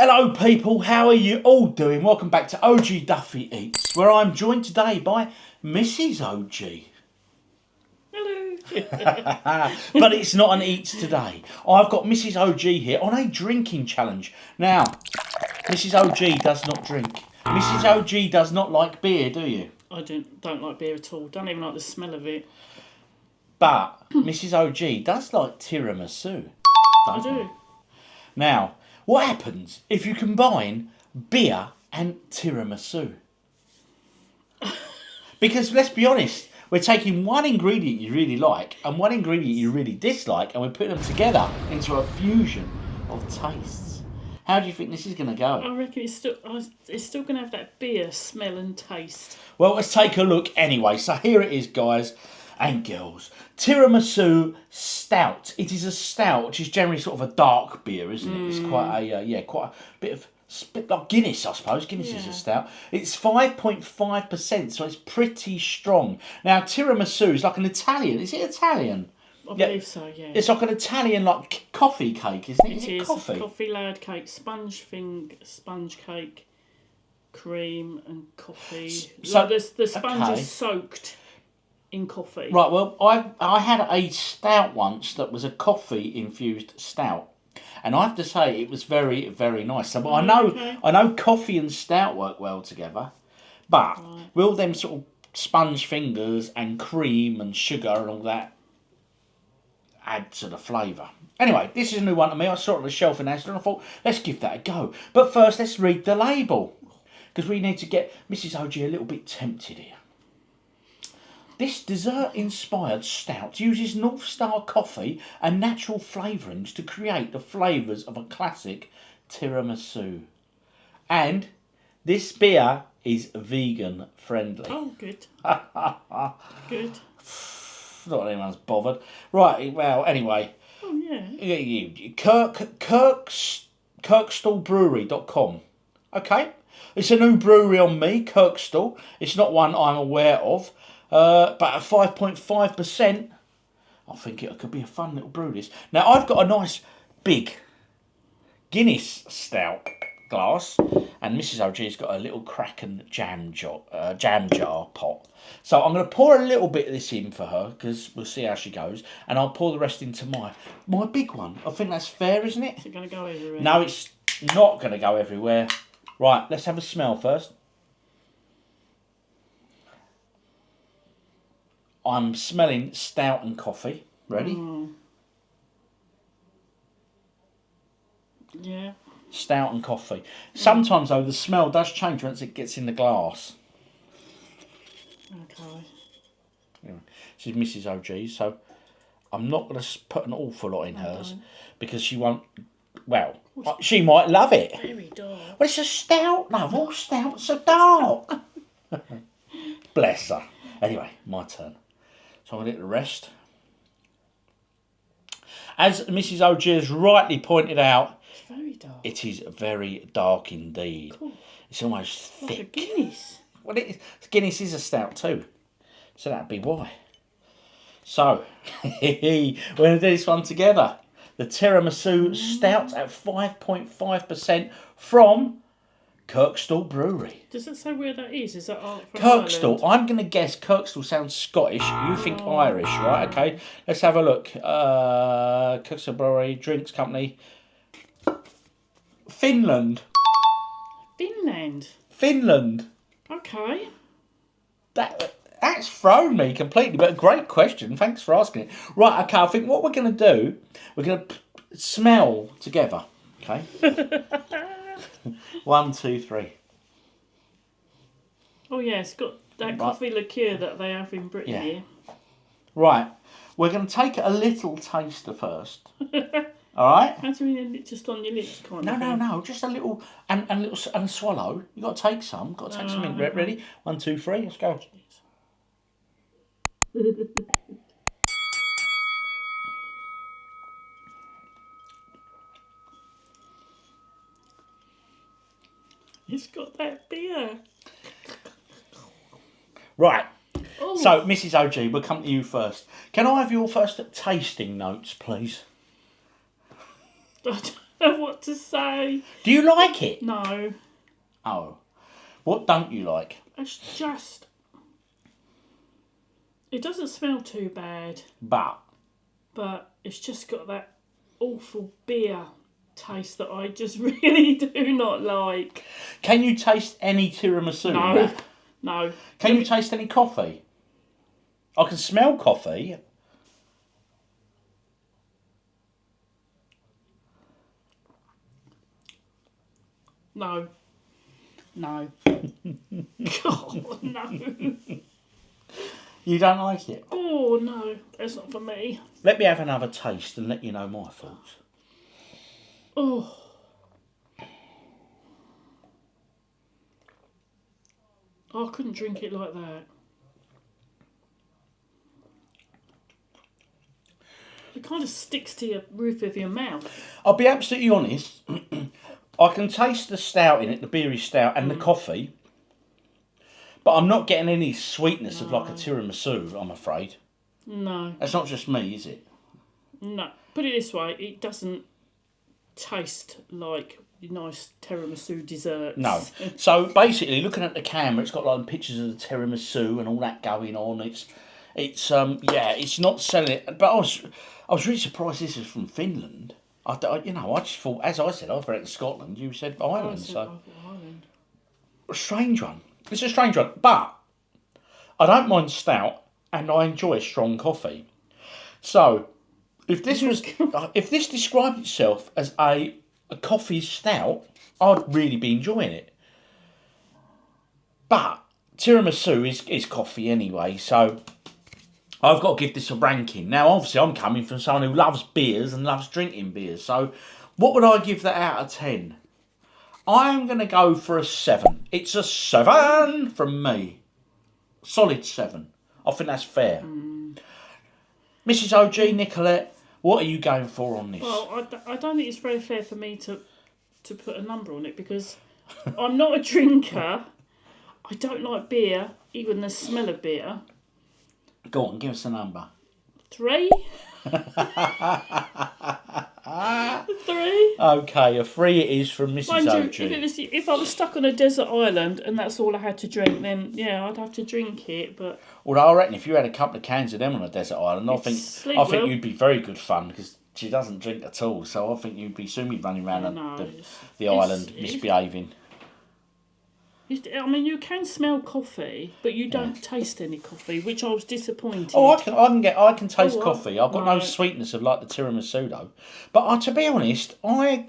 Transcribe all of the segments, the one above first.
Hello people, how are you all doing? Welcome back to OGDuffy Eats, where I'm joined today by Mrs. OG. Hello. But it's not an eats today. I've got Mrs. OG here on a drinking challenge. Now, Mrs. OG does not drink. Mrs. OG does not like beer, do you? I don't like beer at all. Don't even like the smell of it. But Mrs. OG does like tiramisu. I do. Now, what happens if you combine beer and tiramisu? Because let's be honest, we're taking one ingredient you really like and one ingredient you really dislike, and we're putting them together into a fusion of tastes. How do you think this is going to go? I reckon it's still going to have that beer smell and taste. Well, let's take a look anyway. So here it is, guys and girls. Tiramisu Stout. It is a stout, which is generally sort of a dark beer, isn't it? It's quite a bit of like Guinness, I suppose. Guinness is a stout. It's 5.5%, so it's pretty strong. Now, tiramisu is like an Italian. Is it Italian? I believe so, yeah. It's like an Italian like coffee cake, isn't it? It is coffee? Coffee layered cake, sponge cake, cream and coffee. So the sponge is soaked in coffee. Right, well, I had a stout once that was a coffee infused stout, and I have to say it was very, very nice. So I know coffee and stout work well together, but will them sort of sponge fingers and cream and sugar and all that add to the flavour? Anyway, this is a new one to me. I saw it on the shelf in Asda and I thought, let's give that a go. But first, let's read the label, because we need to get Mrs. OG a little bit tempted here. This dessert-inspired stout uses North Star coffee and natural flavourings to create the flavours of a classic tiramisu. And this beer is vegan friendly. Oh, good. Good. Not that anyone's bothered. Right, well, anyway. Oh, yeah. Kirkstall Okay. It's a new brewery on me, Kirkstall. It's not one I'm aware of. But at 5.5%, I think it could be a fun little brew, this. Now, I've got a nice big Guinness stout glass, and Mrs. OG's got a little Kraken jam jar pot. So I'm going to pour a little bit of this in for her, because we'll see how she goes, and I'll pour the rest into my big one. I think that's fair, isn't it? Is it going to go everywhere? No, it's not going to go everywhere. Right, let's have a smell first. I'm smelling stout and coffee. Ready? Yeah. Stout and coffee. Sometimes, though, the smell does change once it gets in the glass. Okay. Anyway, this is Mrs. OG, so I'm not going to put an awful lot in hers, because she won't... Well, she might love it. Very dark. Well, it's a stout, love. All stouts are dark. Bless her. Anyway, my turn. So I'm going to get the rest. As Mrs. OG has rightly pointed out, It's very dark. it is very dark indeed. Cool. It's almost Like a thick. Guinness. Well, Guinness is a stout too. So that'd be why. So, we're going to do this one together. The Tiramisu Stout at 5.5% from Kirkstall Brewery. Does it say where that is? Is that from Kirkstall. Ireland? I'm going to guess Kirkstall sounds Scottish. You think Irish, right? Okay, let's have a look. Kirkstall Brewery, Drinks Company. Finland. Finland. Okay. That's thrown me completely, but a great question. Thanks for asking it. Right, okay, I think what we're going to do, we're going to smell together. Okay? 1, 2, 3. Oh, yeah, it's got that coffee liqueur that they have in Britain here. Right, we're going to take a little taster first. All right? How do you mean just on your lips, kind of? No, just a little and swallow. You got to take some. Got to take some in. Ready? 1, 2, 3. Let's go. It's got that beer. Right. Oh. So, Mrs. OG, we'll come to you first. Can I have your first tasting notes, please? know what to say. Do you like it? No. Oh. What don't you like? It's just... It doesn't smell too bad, But but it's just got that awful beer taste that I just really do not like. can you taste any tiramisu? in No. that? No. Can you taste any coffee? I can smell coffee. No. No. God, no. You don't like it? Oh, no. That's not for me. Let me have another taste and let you know my thoughts. Oh. I couldn't drink it like that. It kind of sticks to your roof of your mouth. I'll be absolutely honest. I can taste the stout in it, the beery stout, and the coffee. But I'm not getting any sweetness of like a tiramisu, I'm afraid. No. That's not just me, is it? No. Put it this way, it doesn't taste like nice tiramisu desserts. No. So basically, looking at the camera, it's got like pictures of the tiramisu and all that going on. It's not selling it. But I was really surprised this is from Finland. I just thought, as I said, I've read it Scotland. You said Ireland, so Ireland. a strange one. It's a strange one, but I don't mind stout, and I enjoy strong coffee. So, if this described itself as a coffee stout, I'd really be enjoying it. But tiramisu is coffee anyway, so I've got to give this a ranking. Now, obviously, I'm coming from someone who loves beers and loves drinking beers. So, what would I give that out of 10? I'm going to go for a 7. It's a 7 from me. Solid 7. I think that's fair. Mrs. OG, Nicolette, what are you going for on this? Well, I don't think it's very fair for me to put a number on it because I'm not a drinker. I don't like beer, even the smell of beer. Go on, give us a number. 3? 3? Okay, a 3 it is from Mrs. Mind OG. you, if I was stuck on a desert island and that's all I had to drink, then yeah, I'd have to drink it. But Although I reckon if you had a couple of cans of them on a desert island, I think you'd be very good fun because she doesn't drink at all. So I think you'd be soon be running around the island misbehaving. I mean, you can smell coffee, but you don't taste any coffee, which I was disappointed. Oh, I can taste coffee. I've got no right. sweetness of like the tiramisu though. But to be honest, I've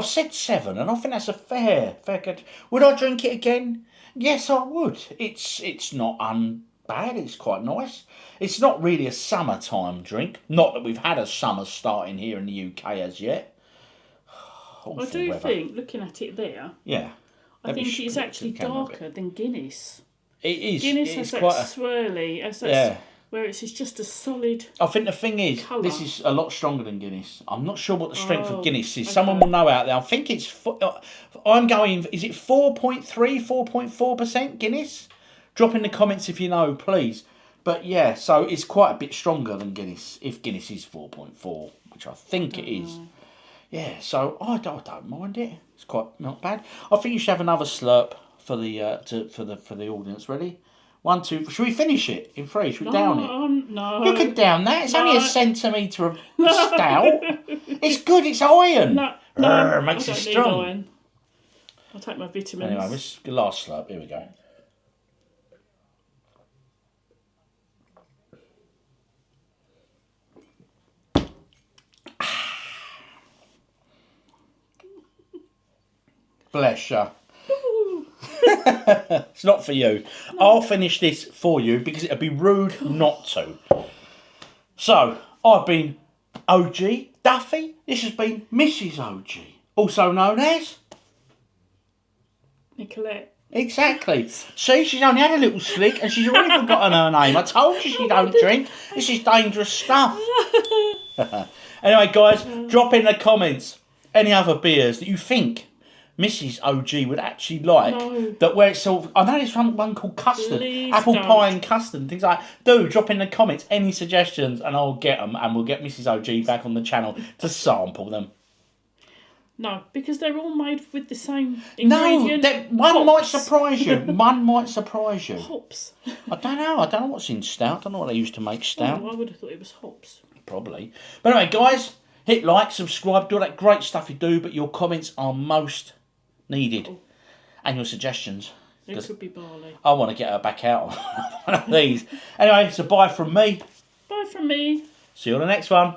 said 7, and I think that's a fair good. Would I drink it again? Yes, I would. It's not unbad. It's quite nice. It's not really a summertime drink. Not that we've had a summer starting here in the UK as yet. I do think, looking at it there, yeah. I think it's actually darker than Guinness. It is. Guinness has that swirly, where it's just a solid. I think the thing is, colour. This is a lot stronger than Guinness. I'm not sure what the strength of Guinness is. Okay. Someone will know out there. I think it's. I'm going. Is it 4.3, 4.4% Guinness? Drop in the comments if you know, please. But yeah, so it's quite a bit stronger than Guinness. If Guinness is 4.4, which I think it is. Yeah, so I don't mind it. It's quite not bad. I think you should have another slurp for the audience. Ready? 1, 2. Should we finish it in 3? Should we down it? No. You could down that. It's only a centimetre of stout. It's good. It's iron. No, makes I it don't strong. need iron. I'll take my vitamins. Anyway, this is the last slurp. Here we go. Bless you. It's not for you. I'll finish this for you because it'd be rude not to. So, I've been OG Duffy. This has been Mrs. OG, also known as Nicolette. Exactly. See, she's only had a little slick and she's already forgotten her name. I told you she don't drink. This is dangerous stuff. Anyway, guys, drop in the comments any other beers that you think Mrs. OG would actually like. No. That where it's sort of, I know there's one called custard, Please apple don't. pie and custard and things like that. Do drop in the comments any suggestions and I'll get them and we'll get Mrs. OG back on the channel to sample them. No, because they're all made with the same No, ingredient. one might Hops. surprise you. One might surprise you. Hops. I don't know. I don't know what's in stout. I don't know what they used to make stout. Oh, I would have thought it was hops. Probably. But anyway, guys, hit like, subscribe, do all that great stuff you do, but your comments are most needed. Oh. And your suggestions. It could be barley. I want to get her back out on one of these. Anyway, so bye from me. Bye from me. See you on the next one.